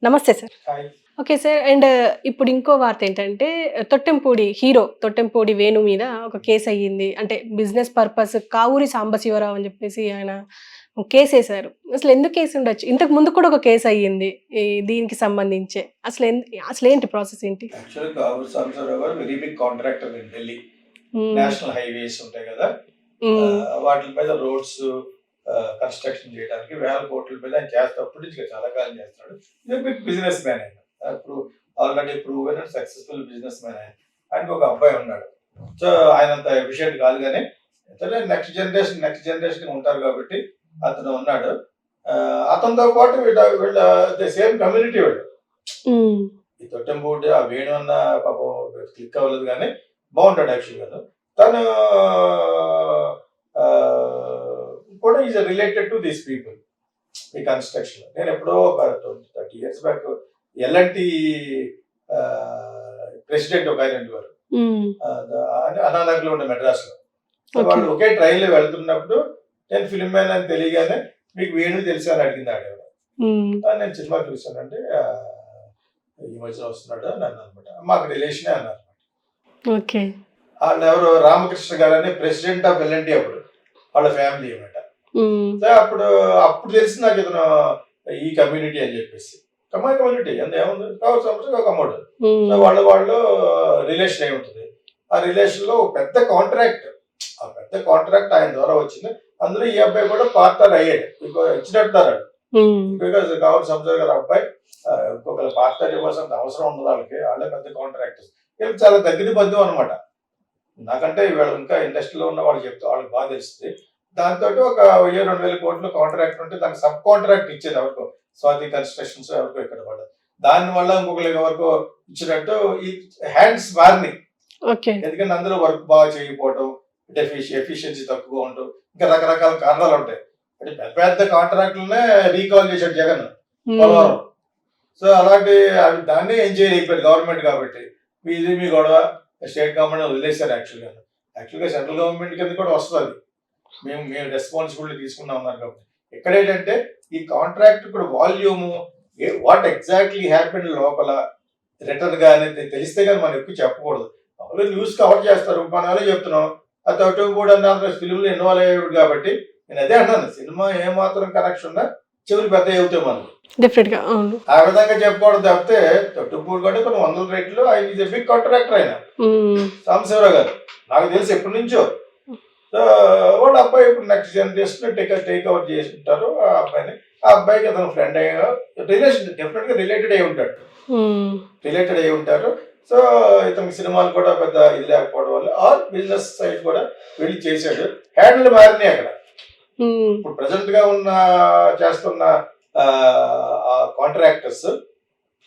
నమస్తే sir. Hi. Okay sir. And ఇప్పుడు ఇంకో వార్త ఏంటంటే హీరో తొట్టెంపూడి వేణు మీద ఒక కేస్ అయ్యింది. అంటే బిజినెస్ పర్పస్ కావూరి సాంబశివరావు అని చెప్పేసి ఆయన కేసేశారు. అసలు ఎందుకు కేసు ఉండొచ్చు? ఇంతకు ముందు కూడా ఒక కేస్ అయ్యింది. దీనికి సంబంధించే. అసలేంటి ప్రాసెస్ ఏంటి? Actually Kavuri Sambasivarao garu very big contractor in Delhi. Hmm. National highways ఉంటాయి కదా, హ్మ్. వాటి మీద రోడ్స్ కన్స్ట్రక్షన్ చేయడానికి వేల కోట్ల మీద ఆయన చేస్తప్పుడు నుంచి చాలా కాలం చేస్తున్నాడు. ఇది బిగ్ బిజినెస్ మ్యాన్ ఆయన. ఇప్పుడు already proven and successful business man ఆయన. ఆయనకు ఒక అబ్బాయి ఉన్నాడు. సో ఆయన అంత ఎఫిషియెంట్ కాదు, కానీ నెక్స్ట్ జనరేషన్ ఉంటారు కాబట్టి అతను ఉన్నాడు. అతనితో పాటు వీళ్ళ సేమ్ కమ్యూనిటీ వీళ్ళు. ఈ తొట్టెంపూడి ఆ వేణు అన్న పాపం క్లిక్ అవ్వలేదు, కానీ బాగుంటాడు యాక్చువల్గా. తను కూడా is related to these people ఈ కన్స్ట్రక్షన్. నేను ఎప్పుడో ఒక 30 years బ్యాక్ ఎల్ఎన్టీ ప్రెసిడెంట్ ఒక ఆయన వారు అనానగర్లో ఉండే మెడ్రాస్ లో. వాళ్ళు ఒకే ట్రైన్ లో వెళ్తున్నప్పుడు నేను ఫిల్మ్ మ్యాన్ అని తెలియగానే మీకు వేణు తెలుసా అని అడిగింది ఆడేవాడు. నేను సినిమా చూసానంటే ఈ మధ్యన వస్తున్నాడు అని అన్నా అనమాట. మాకు రిలేషనే అన్నారు. వాళ్ళు ఎవరు రామకృష్ణ గారు అని ప్రెసిడెంట్ ఆఫ్ ఎల్ఎన్టీ, అప్పుడు వాళ్ళ ఫ్యామిలీ అనమాట. అప్పుడు తెలిసి నాకు ఇతను ఈ కమ్యూనిటీ అని చెప్పేసి. కమ్యూనిటీ ఎంత ఏముంది, కావచ్చు సంవత్సరం ఒక అమ్మడు. సో వాళ్ళు రిలేషన్ అయి ఉంటుంది. ఆ రిలేషన్ లో పెద్ద కాంట్రాక్ట్ ఆయన ద్వారా వచ్చింది. అందులో ఈ అబ్బాయి కూడా పార్ట్నర్ అయ్యాడు. ఇచ్చినట్టున్నారు బికాస్ కావాలి సంవత్సరం గారు అబ్బాయి ఇంకొక పార్ట్నర్ ఇవ్వాల్సిన అవసరం ఉండదు. వాళ్ళే పెద్ద కాంట్రాక్టర్స్. వీళ్ళకి చాలా దగ్గర బంధువు అనమాట. నాకంటే వీళ్ళు ఇంకా ఇండస్ట్రీలో ఉన్న వాళ్ళు చెప్తే వాళ్ళకి బాగా తెలుస్తుంది. దాంతో ఒక 1000-2000 కోట్లు కాంట్రాక్ట్ ఉంటే దానికి సబ్ కాంట్రాక్ట్ ఇచ్చేది ఎవరికో, స్వాతి కన్స్ట్రక్షన్స్ ఎవరికో ఇక్కడ పడదు. దాని వల్ల ఇంకొకరికి ఎవరికో ఇచ్చినట్టు ఈ హ్యాండ్స్ మారినాయి. ఎందుకంటే అందరూ వర్క్ బాగా చేయకపోవటం, ఎఫిషియన్సీ తక్కువ ఉండటం, ఇంకా రకరకాల కారణాలు ఉంటాయి. అంటే పెద్ద పెద్ద కాంట్రాక్టులనే రీకాల్ చేశాడు జగన్ పోలవరం. సో అలాంటి దాన్ని ఎంజాయ్ అయిపోయారు గవర్నమెంట్ కాబట్టి. మీ గొడవ స్టేట్ గవర్నమెంట్ వదిలేశారు. యాక్చువల్గా సెంట్రల్ గవర్నమెంట్ కింద కూడా వస్తుంది. మేము రెస్పాన్సిబిలిటీ తీసుకున్నా ఉన్నారు కాబట్టి. ఎక్కడేంటంటే ఈ కాంట్రాక్ట్ కూడా వాల్యూమ్ వాట్ ఎగ్జాక్ట్లీ హ్యాపెన్ లోపల రిటర్న్ గా అనేది తెలిస్తే కానీ మనం ఎక్కువ చెప్పకూడదు. వాళ్ళు న్యూస్ కవర్ చేస్తారు, మనం చెప్తున్నాం. ఆ తొట్టెంపూడి అన్న ఫిల్మ్లో ఇన్వాల్వ్ అయ్యాడు కాబట్టి నేను అదే అంటాను, సినిమా ఏమాత్రం కనెక్షన్ ఉన్నా చెవులు పెద్ద అవుతాయి మనం. ఆ విధంగా చెప్పకూడదు. తప్పితే తొట్టెంపూడి కంటే కొన్ని 100 రేట్లు ఆయన బిగ్ కాంట్రాక్టర్ ఆయన సాంబశివరావు గారు. నాకు తెలిసి ఎప్పటి నుంచో. సో వాళ్ళ అబ్బాయి ఇప్పుడు నెక్స్ట్ జనరేషన్ టేక్ ఓవర్ చేసి ఉంటారు ఆ అబ్బాయిని. ఆ అబ్బాయికి అతను ఫ్రెండ్ రిలేషన్ డెఫినెట్ గా రిలేటెడ్ అయి ఉంటారు. సో ఇతనికి సినిమాలు కూడా పెద్ద ఇది లేకపోవడం వల్ల ఆర్ బిజినెస్ సైడ్ కూడా వెళ్ళి చేశాడు. హ్యాండిల్ మారినాయి అక్కడ. ఇప్పుడు ప్రెసెంట్ గా చేస్తున్న కాంట్రాక్టర్స్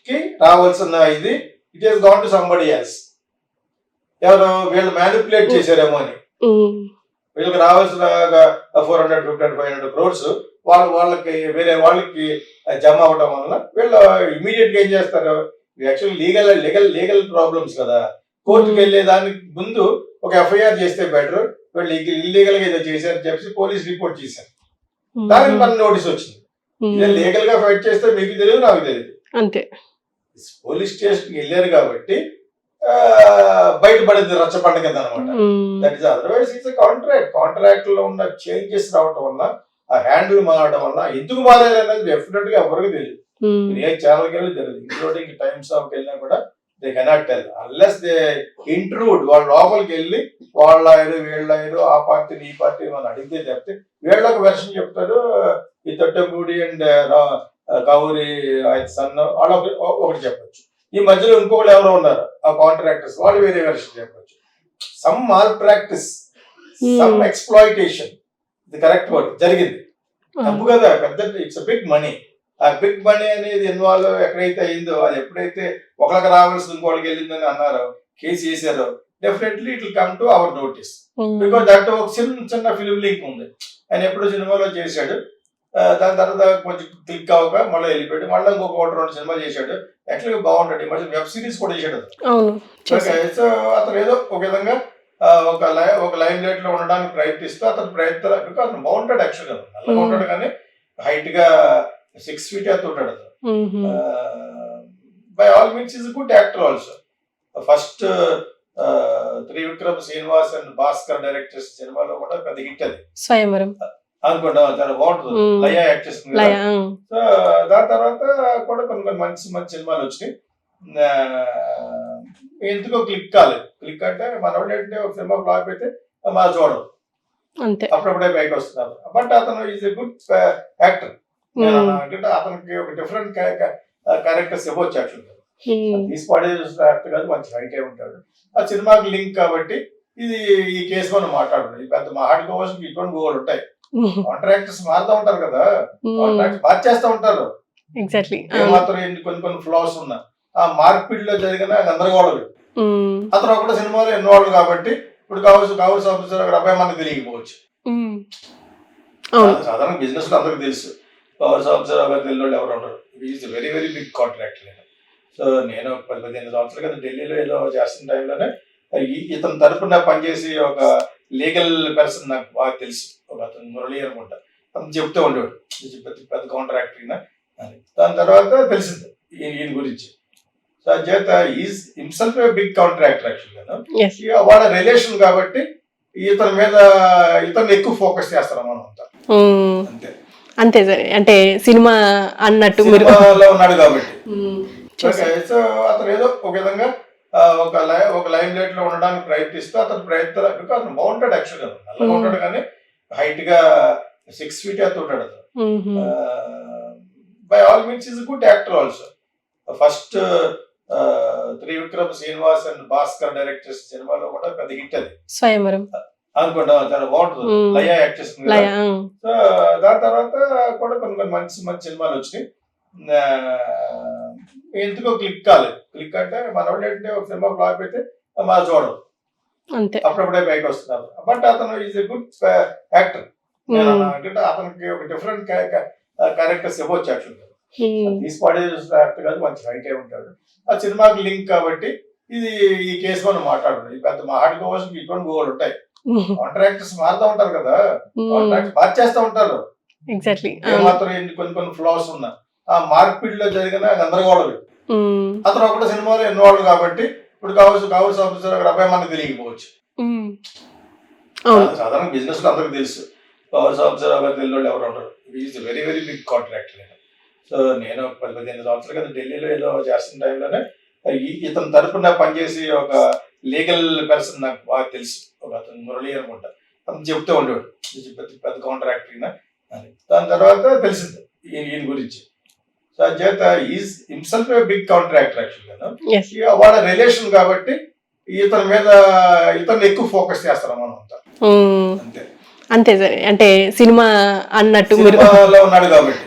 కి రావాల్సిన ఇది it is gone to somebody else. ఎవరు వీళ్ళు మ్యానిపులేట్ చేశారేమో అని. వీళ్ళకి రావాల్సిన 400-500 crores వాళ్ళకి వేరే వాళ్ళకి జమ అవ్వడం వల్ల వీళ్ళు ఇమీడియట్ గా ఏం చేస్తారు, యాక్చువల్లీ లీగల్ ప్రాబ్లమ్స్ కదా. కోర్టుకు వెళ్ళే దానికి ముందు ఒక ఎఫ్ఐఆర్ చేస్తే బెటర్. వీళ్ళు ఇల్లీగల్ గా ఏదో చేశారని చెప్పి పోలీస్ రిపోర్ట్ చేశారు. దానికి మన నోటీస్ వచ్చింది. లీగల్ గా ఫైట్ చేస్తే మీకు తెలియదు, నాకు తెలియదు. అంతే. పోలీస్ స్టేషన్కి వెళ్ళారు కాబట్టి బయటపడింది రచ్చబండ కింద అనమాట. That is otherwise it's contract లో ఉన్న చేంజెస్ రావడం వల్ల, ఆ హ్యాండిల్ మారడం వల్ల ఎందుకు మారారు అనేది డెఫినెట్ గా ఎవరికి తెలియదు. ఏ ఛానల్కి వెళ్ళి తెలియదు, ఇంక్లూడింగ్ టైమ్స్ ఆఫ్ వెళ్ళినా కూడా they cannot tell unless they intrude. వాళ్ళ లోపలికి వెళ్ళి వాళ్ళ వీళ్ళ ఆ పార్టీని ఈ పార్టీ మనం అడిగితే చెప్తే వీళ్ళకి వెర్షన్ చెప్తారు. ఈ తొట్టెంపూడి అండ్ కావూరి ఆయన సన్ వాళ్ళు ఒకటి చెప్పచ్చు. ఈ మధ్యలో ఇంకొకళ్ళు ఎవరో ఉన్నారు ఆ కాంట్రాక్టర్స్, వాళ్ళు వేరే వెర్షన్ చెప్పచ్చు. Some malpractice, some exploitation, ఇది కరెక్ట్ వర్డ్ జరిగింది. తప్పు కదా, పెద్ద ఇట్స్ బిగ్ మనీ. ఆ బిగ్ మనీ అనేది ఇన్వాల్వ్ ఎక్కడైతే అయిందో, అది ఎప్పుడైతే ఒకరికి రావాల్సిన ఇంకోళ్ళకి వెళ్ళిందని అన్నారో, కేసు వేసారో, definitely it will come to our notice. Because that ఒక చిన్న ఫిలిం లింక్ ఉంది. ఆయన ఎప్పుడో సినిమాలో చేశాడు, దాని తర్వాత కొంచెం క్లిక్ అవ్వక మళ్ళీ వెళ్ళిపోయాడు. మళ్ళీ ఇంకొక 1-2 సినిమా చేశాడు. యాక్చువల్గా బాగుంటాడు. ఈ మధ్య వెబ్ సిరీస్ కూడా చేశాడు అతను. సో అతను ఏదో ఒక విధంగా ఒక లైమ్ లైట్ లో ఉండడానికి ప్రయత్నిస్తూ అతను బికాస్ అతను బాగుంటాడు. యాక్చువల్గా నల్లగా ఉంటాడు, కానీ హైట్ గా 6 feet ఎంత ఉంటాడు అతను. By all means is good actor also. First Trivikram Srinivas and Bhaskar direct చేసిన సినిమాలో కూడా పెద్ద హిట్ అది స్వయంవరం. అనుకుంటా, చాలా బాగుంటుంది. లయ యాక్ట్ చేస్తుంది లయ. కదా. సో దాని తర్వాత కూడా కొన్ని కొన్ని మంచి మంచి సినిమాలు వచ్చినాయి. ఆ, ఎందుకో క్లిక్ కాలేదు. క్లిక్ అంటే మనోడు ఏంటంటే ఒక సినిమా ఫ్లాప్ అయితే మా చూడడం అంతే. అప్పుడప్పుడే బయట వస్తున్నారు. బట్ అతను ఈజ్ ఎ గుడ్ యాక్టర్. అంటే అతనికి ఒక డిఫరెంట్ క్యారెక్టర్స్ ఇవ్వచ్చు యాక్చువల్గా. తీసి పడే యాక్టర్ కాదు, మంచి హైట్ అయి ఉంటాడు. ఆ సినిమాకి లింక్ కాబట్టి ఇది ఈ కేసు మనం మాట్లాడుతున్నాం. ఈ పెద్ద మాట్లాడుకోవాల్సిన ఇటువంటి గోల్ ఉంటాయి. కాంట్రాక్టర్స్ మారుతూ ఉంటారు కదా, కాంట్రాక్ట్ మార్చేస్తూ ఉంటారు. ఎగ్జాక్ట్లీ. ఏమాత్రం కొన్ని ఫ్లాస్ ఉన్నా ఆ మార్పిడిలో జరిగిన గందరగోళం. అతను ఒకటి సినిమాలో ఇన్వాల్వ్ కాబట్టి ఇప్పుడు కావచ్చు ఆఫీసర్ అబ్బాయి మనకు తెలియకపోవచ్చు. సాధారణ బిజినెస్ లో అందరికి తెలుసు పవర్ ఆఫీసర్ అబ్బాయి తెలియదు ఎవరు ఉండరు. Is very very big contract. So నేను 10-15 సంవత్సరాలు కదా ఢిల్లీలో ఏదో చేస్తున్న టైంలోనే ఇతని తరపున పనిచేసి ఒక లీగల్ పర్సన్ నాకు బాగా తెలుసు. ఒక అతను మురళి అనుకుంటా, అతను చెప్తూ ఉండేవాడు పెద్ద కాంట్రాక్టర్ అని. దాని తర్వాత తెలిసింది ఈయన గురించి. సో చేత is himself a big contractor యాక్చువల్గా. వాళ్ళ రిలేషన్ కాబట్టి ఇతను ఎక్కువ ఫోకస్ చేస్తారు మనం అంతా. అంతే అంతే సరే. అంటే సినిమా అన్నట్టు సినిమాలో ఉన్నాడు కాబట్టి. సో అతను ఏదో ఒక విధంగా ఒక లైమ్ లైట్ లో ఉండడానికి ప్రయత్నిస్తూ అతను ప్రయత్నాలు అతను బాగుంటాడు యాక్చువల్గా. నల్లగా ఉంటాడు కానీ హైట్ గా 6 feet ఎత్తు ఉంటాడు అతను. By all means is good actor also. First Trivikram Srinivas and Bhaskar direct చేసిన సినిమాలో కూడా పెద్ద హిట్ అది స్వయంవరం. అనుకుంటా, చాలా బాగుంటుంది. లయ యాక్ట్ చేస్తుంది కదా. సో దాని తర్వాత కూడా కొన్ని కొన్ని మంచి మంచి సినిమాలు వచ్చినాయి. ఎందుకో క్లిక్ కాలేదు. క్లిక్ అంటే మనోడు ఏంటంటే ఒక సినిమా ఫ్లాప్ అయితే మా చూడడం అంతే. అప్పుడప్పుడే బయట వస్తున్నారు. బట్ అతను ఈజ్ ఎ గుడ్ యాక్టర్. అంటే అతనికి ఒక డిఫరెంట్ క్యారెక్టర్స్ ఇవ్వచ్చు యాక్చువల్గా. తీసి పడే యాక్టర్ కాదు, మంచి హైట్ అయి ఉంటాడు. ఆ సినిమాకి లింక్ కాబట్టి ఇది ఈ కేసు మనం మాట్లాడుతున్నాం. ఈ పెద్ద మాట్లాడుకోవాల్సిన ఇటువంటి గోల్ ఉంటాయి. కాంట్రాక్టర్స్ మారుతూ ఉంటారు కదా, కాంట్రాక్ట్ మార్చేస్తూ ఉంటారు. ఎగ్జాక్ట్లీ. ఏమాత్రం కొన్ని ఫ్లాస్ ఉన్నా ఆ మార్పిడిలో జరిగిన గందరగోళం. అతను ఒకటి సినిమాలో ఇన్వాల్వ్ కాబట్టి ఇప్పుడు కావచ్చు ఆఫీసర్ అబ్బాయి మనకు తెలియకపోవచ్చు. సాధారణ బిజినెస్ లో అందరికి తెలుసు పవర్ ఆఫీసర్ అబ్బాయి తెలియదు ఎవరు ఉండరు. Is very very big contract. So నేను 10-15 సంవత్సరాలు కదా ఢిల్లీలో ఏదో చేస్తున్న టైంలోనే ఇతని తరపున పనిచేసి ఒక లీగల్ పర్సన్ నాకు బాగా తెలుసు. ఒక అతను మురళి అనుకుంటా, అతను చెప్తూ ఉండేవాడు పెద్ద కాంట్రాక్టర్ అని. దాని తర్వాత తెలిసింది ఈయన గురించి. సో చేత is himself a big contractor యాక్చువల్గా. వాళ్ళ రిలేషన్ కాబట్టి ఇతను ఎక్కువ ఫోకస్ చేస్తారు మనం అంతా. అంతే అంతే సరే. అంటే సినిమా అన్నట్టు సినిమాలో ఉన్నాడు కాబట్టి.